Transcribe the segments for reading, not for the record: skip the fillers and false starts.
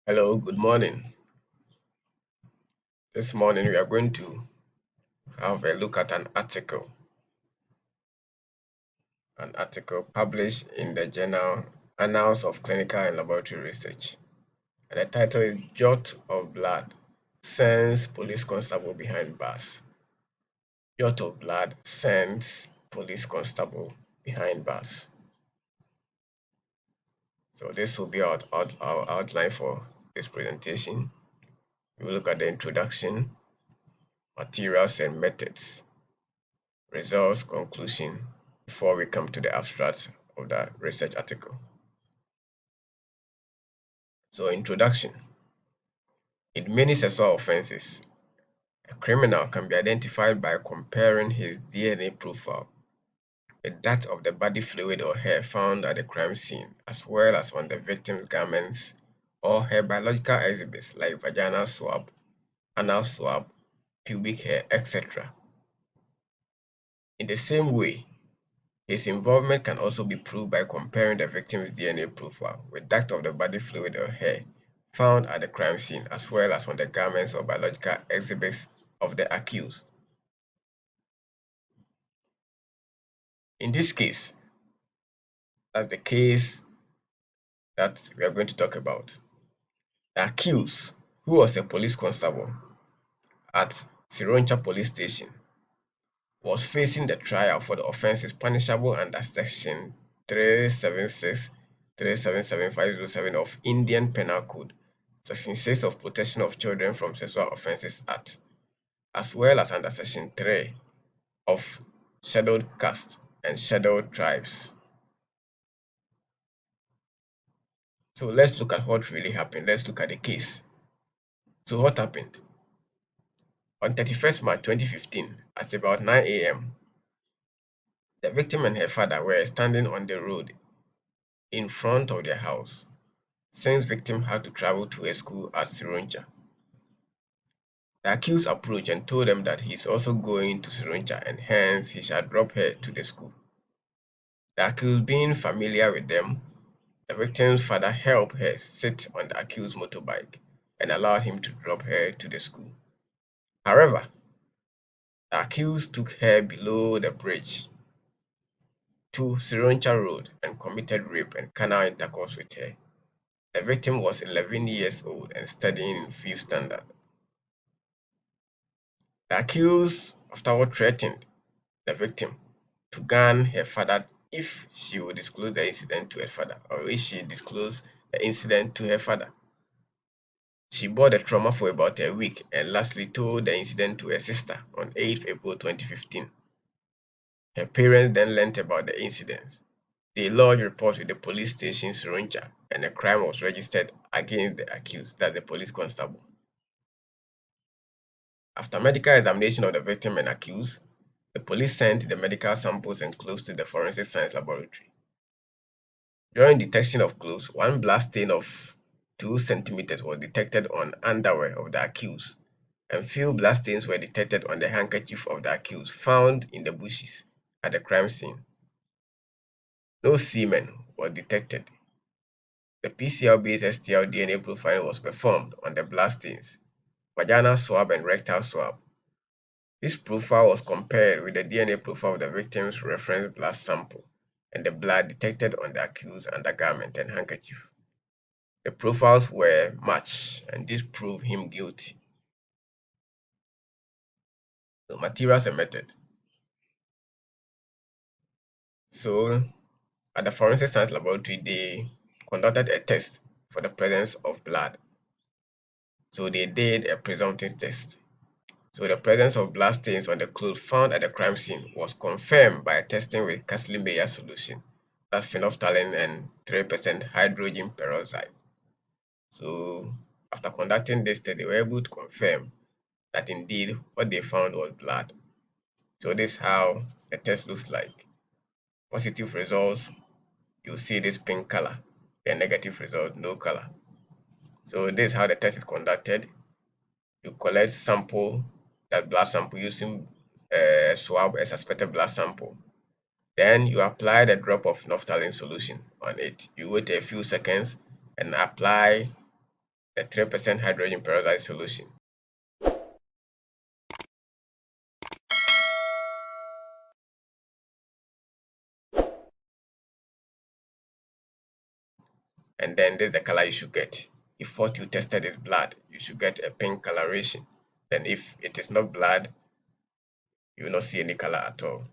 Hello, good morning. This morning we are going to have a look at an article published in the journal Annals of Clinical and Laboratory Research. And the title is Jot of Blood Sends Police Constable Behind Bars. Jot of Blood Sends Police Constable Behind Bars. So this will be our outline for this presentation. We will look at the introduction, materials and methods, results, conclusion, before we come to the abstract of the research article. So, introduction. In many sexual offenses, a criminal can be identified by comparing his DNA profile with that of the body fluid or hair found at the crime scene, as well as on the victim's garments or her biological exhibits like vaginal swab, anal swab, pubic hair, etc. In the same way, his involvement can also be proved by comparing the victim's DNA profile with that of the body fluid or hair found at the crime scene, as well as on the garments or biological exhibits of the accused. In this case, that's the case that we are going to talk about. The accused, who was a police constable at Sironcha police station, was facing the trial for the offences punishable under Section 376 377 of Indian Penal Code, Section 6 of Protection of Children from Sexual Offences Act, as well as under Section 3 of Scheduled Caste and Scheduled Tribes. So let's look at what really happened. Let's look at the case. So what happened? On 31st March 2015, at about 9 a.m., the victim and her father were standing on the road in front of their house, since victim had to travel to a school at Sironcha. The accused approached and told them that he is also going to Sironcha and hence he shall drop her to the school. The accused, being familiar with them, the victim's father helped her sit on the accused's motorbike and allowed him to drop her to the school. However, the accused took her below the bridge to Sironcha Road and committed rape and carnal intercourse with her. The victim was 11 years old and studying in 5th standard. The accused afterward threatened the victim to gun her father if she would disclose the incident to her father, or if she disclosed the incident to her father. She bore the trauma for about a week and lastly told the incident to her sister on 8th April 2015. Her parents then learnt about the incident. They lodged reports with the police station Sironcha and a crime was registered against the accused, that's the police constable. After medical examination of the victim and accused, the police sent the medical samples enclosed to the forensic science laboratory. During detection of clothes, one blood stain of 2 centimeters was detected on underwear of the accused, and few blood stains were detected on the handkerchief of the accused found in the bushes at the crime scene. No semen was detected. The PCR-based STL DNA profiling was performed on the blood stains, vaginal swab and rectal swab. This profile was compared with the DNA profile of the victim's reference blood sample and the blood detected on the accused undergarment and handkerchief. The profiles were matched and this proved him guilty. So materials and method. So at the forensic science laboratory, they conducted a test for the presence of blood. So they did a presumptive test. So the presence of blood stains on the clothes found at the crime scene was confirmed by testing with Castelli-Meyer solution, that's phenolphthalein and 3% hydrogen peroxide. So after conducting this test, they were able to confirm that indeed what they found was blood. So this is how the test looks like. Positive results, you see this pink color. The negative result, no color. So this is how the test is conducted. You collect sample, that blood sample using a swab, a suspected blood sample. Then you apply the drop of phenolphthalein solution on it. You wait a few seconds and apply a 3% hydrogen peroxide solution. And then this is the color you should get. If what you tested is blood, you should get a pink coloration. Then if it is not blood, you will not see any color at all.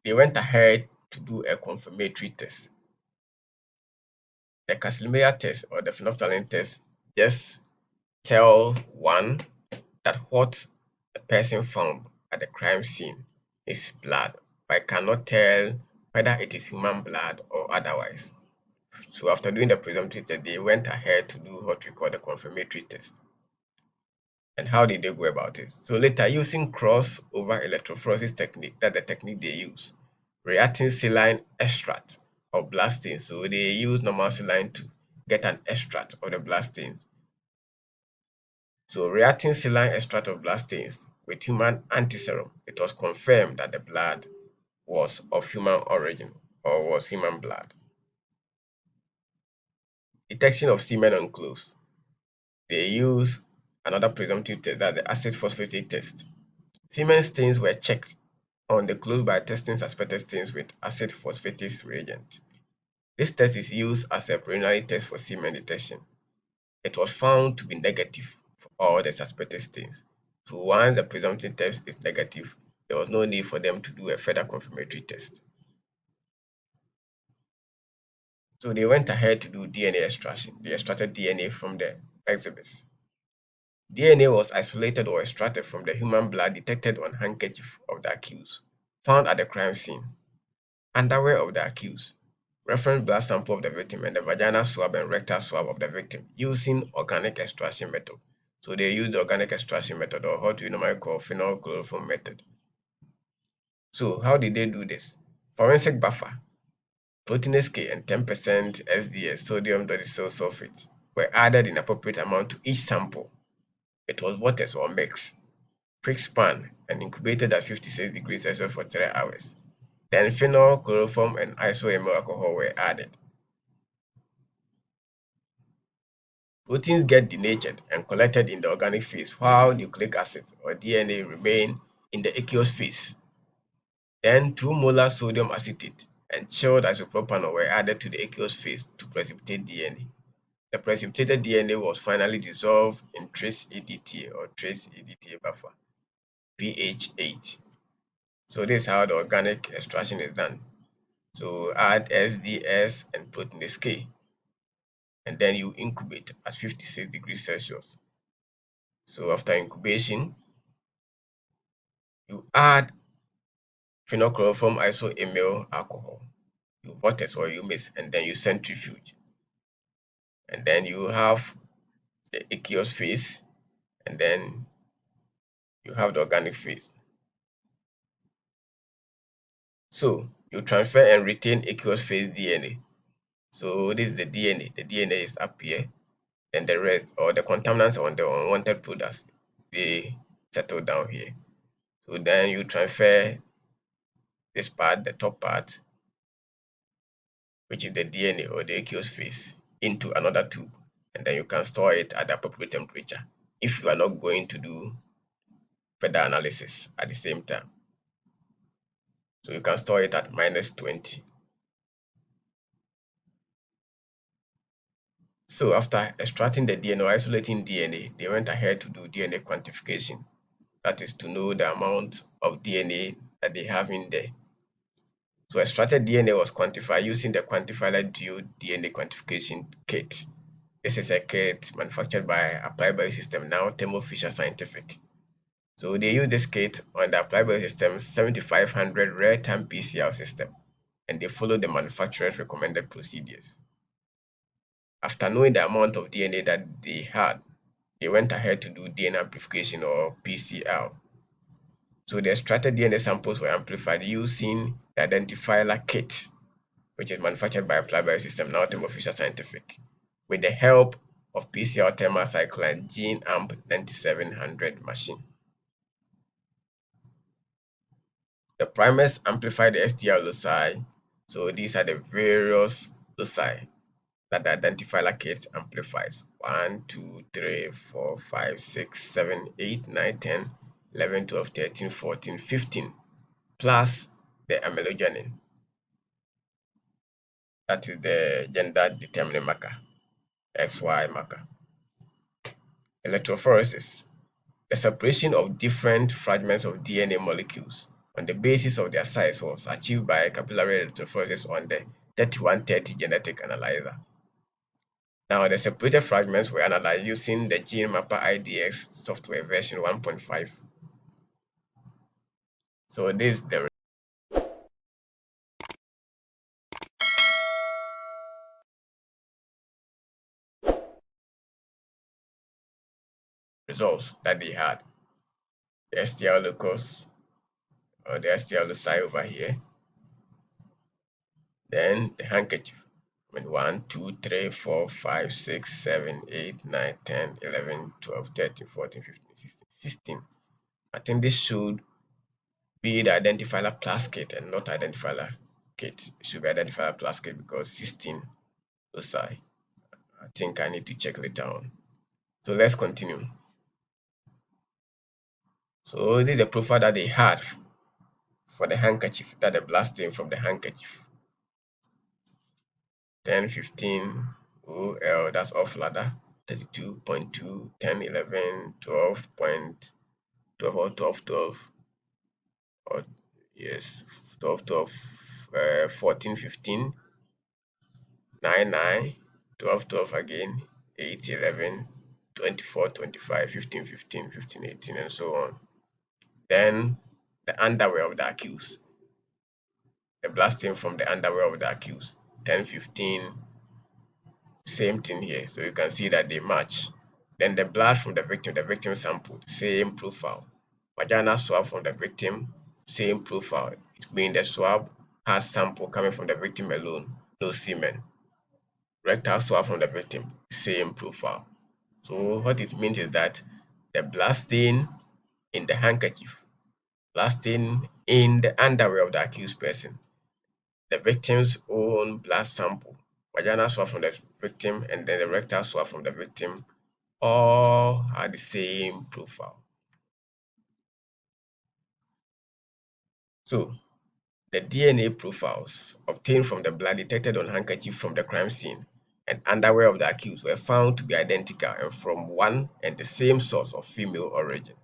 They went ahead to do a confirmatory test. The Casimir test or the phenolphthalein test just tell one that what the person found at the crime scene is blood, but I cannot tell whether it is human blood or otherwise. So after doing the presumptive test, they went ahead to do what we call the confirmatory test. And how did they go about it? So later, using crossover electrophoresis technique, that's the technique they use, reacting saline extract of blood stains. So they use normal saline to get an extract of the blood stains. So reacting saline extract of blood stains with human antiserum, it was confirmed that the blood was of human origin or was human blood. Detection of semen on clothes. They use another presumptive test, that's the acid phosphatic test. Semen stains were checked on the clothes by testing suspected stains with acid phosphatic reagent. This test is used as a preliminary test for semen detection. It was found to be negative for all the suspected stains. So once the presumptive test is negative, there was no need for them to do a further confirmatory test. So they went ahead to do DNA extraction. They extracted DNA from the exhibits. DNA was isolated or extracted from the human blood detected on handkerchief of the accused, found at the crime scene, underwear of the accused, reference blood sample of the victim, and the vaginal swab and rectal swab of the victim using organic extraction method. So they used the organic extraction method, or what we normally call phenolchloroform method. So how did they do this? Forensic buffer, proteinase K, and 10% SDS, sodium dodecyl sulfate, were added in appropriate amount to each sample. It was watered or mixed, quick span, and incubated at 56 degrees Celsius for 3 hours. Then phenol, chloroform, and isoamyl alcohol were added. Proteins get denatured and collected in the organic phase while nucleic acids or DNA remain in the aqueous phase. Then 2 molar sodium acetate and chilled isopropanol were added to the aqueous phase to precipitate DNA. The precipitated DNA was finally dissolved in trace EDTA or trace EDTA buffer, pH 8. So this is how the organic extraction is done. So add SDS and proteinase K, and then you incubate at 56 degrees Celsius. So after incubation, you add phenolchloroform isoamyl alcohol, you vortex or you mix, and then you centrifuge. And then you have the aqueous phase, and then you have the organic phase. So you transfer and retain aqueous phase DNA. So this is the DNA. The DNA is up here, and the rest or the contaminants on the unwanted products, they settle down here. So then you transfer this part, the top part, which is the DNA or the aqueous phase, into another tube, and then you can store it at the appropriate temperature if you are not going to do further analysis at the same time. So you can store it at -20. So after extracting the DNA or isolating DNA, they went ahead to do DNA quantification. That is to know the amount of DNA that they have in there. So extracted DNA was quantified using the quantifier dual DNA quantification kit. This is a kit manufactured by Applied Biosystem, now Thermo Fisher Scientific. So they use this kit on the Applied Biosystem 7500 real-time PCR system, and they follow the manufacturer's recommended procedures. After knowing the amount of DNA that they had, they went ahead to do DNA amplification or PCR. So the extracted DNA samples were amplified using the identifier kit, which is manufactured by Applied Biosystem, now Thermo Fisher Scientific, with the help of PCR thermal cycler Gene Amp 9700 machine. The primers amplify the STR loci. So these are the various loci that the identifier locate amplifies 1, 2, 3, 4, 5, 6, 7, 8, 9, 10, 11, 12, 13, 14, 15, plus the amelogenin. That is the gender determining marker, XY marker. Electrophoresis, the separation of different fragments of DNA molecules on the basis of their size was achieved by capillary electrophoresis on the 3130 genetic analyzer. Now, the separated fragments were analyzed using the Gene Mapper IDX software version 1.5. So this is the results that they had. The STL locus or the STL loci over here. Then the handkerchief. I mean 1, 2, 3, 4, 5, 6, 7, 8, 9, 10, 11, 12, 13, 14, 15, 16, 15. I think this should be the identifier plascate and not identifier kit. It should be identifier plascate because 16 loci. I think I need to check later on. So let's continue. So this is the profile that they had for the handkerchief, that the blood stain from the handkerchief. 10, 15, OL, that's off ladder. 32.2, 10, 11, 12.12 or 12, 12, or yes, 12, 12, 14, 15, 9, 9, 12, 12 again, 8, 11, 24, 25, 15, 15, 15, 18, and so on. Then the underwear of the accused, the blood stain from the underwear of the accused, 10, 15, same thing here. So you can see that they match. Then the blood from the victim sample, same profile. Vaginal swab from the victim, same profile. It means the swab has sample coming from the victim alone, no semen. Rectal swab from the victim, same profile. So what it means is that the blood stain in the handkerchief, blood stain in the underwear of the accused person, the victim's own blood sample, vaginal swab from the victim, and then the rectal swab from the victim, all had the same profile. So the DNA profiles obtained from the blood detected on handkerchief from the crime scene and underwear of the accused were found to be identical and from one and the same source of female origin.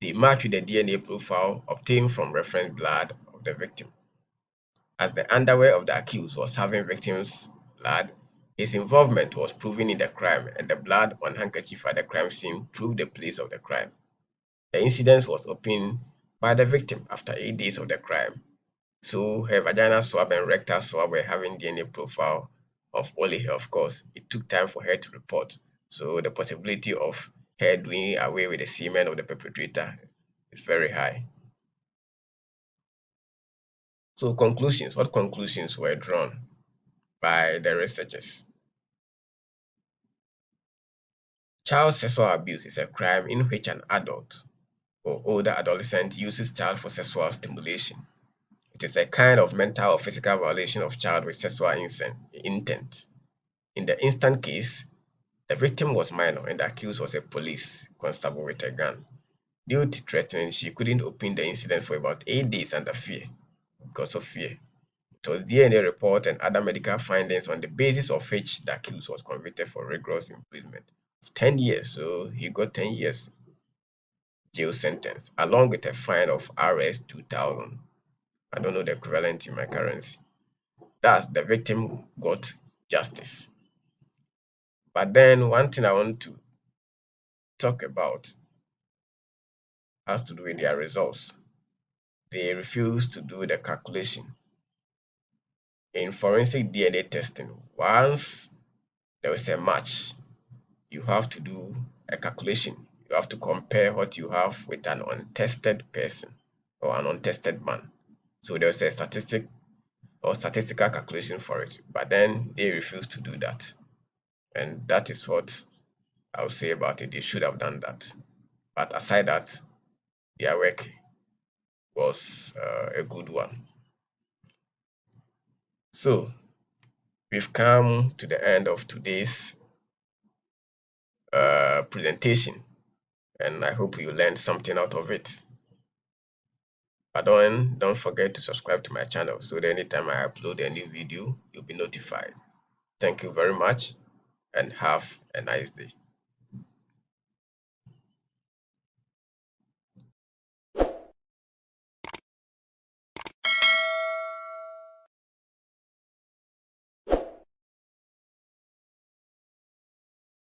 They match with the DNA profile obtained from reference blood of the victim. As the underwear of the accused was having victim's blood, his involvement was proven in the crime, and the blood on handkerchief at the crime scene proved the place of the crime. The incident was opened by the victim after 8 days of the crime, so her vaginal swab and rectal swab were having DNA profile of only her. Of course, it took time for her to report, so the possibility of her doing away with the semen of the perpetrator is very high. So conclusions, what conclusions were drawn by the researchers? Child sexual abuse is a crime in which an adult or older adolescent uses child for sexual stimulation. It is a kind of mental or physical violation of child with sexual intent. In the instant case, the victim was minor and the accused was a police constable with a gun. Due to threatening, she couldn't open the incident for about 8 days under fear, because of fear. It was DNA report and other medical findings on the basis of which the accused was convicted for rigorous imprisonment of 10 years. So he got 10 years jail sentence, along with a fine of Rs 2,000. I don't know the equivalent in my currency. Thus, the victim got justice. But then one thing I want to talk about has to do with their results. They refused to do the calculation. In forensic DNA testing, once there is a match, you have to do a calculation. You have to compare what you have with an untested person or an untested man. So there's a statistic or statistical calculation for it, but then they refuse to do that. And that is what I would say about it. They should have done that. But aside that, their work was a good one. So we've come to the end of today's presentation, and I hope you learned something out of it. But don't forget to subscribe to my channel so that anytime I upload a new video, you'll be notified. Thank you very much and have a nice day.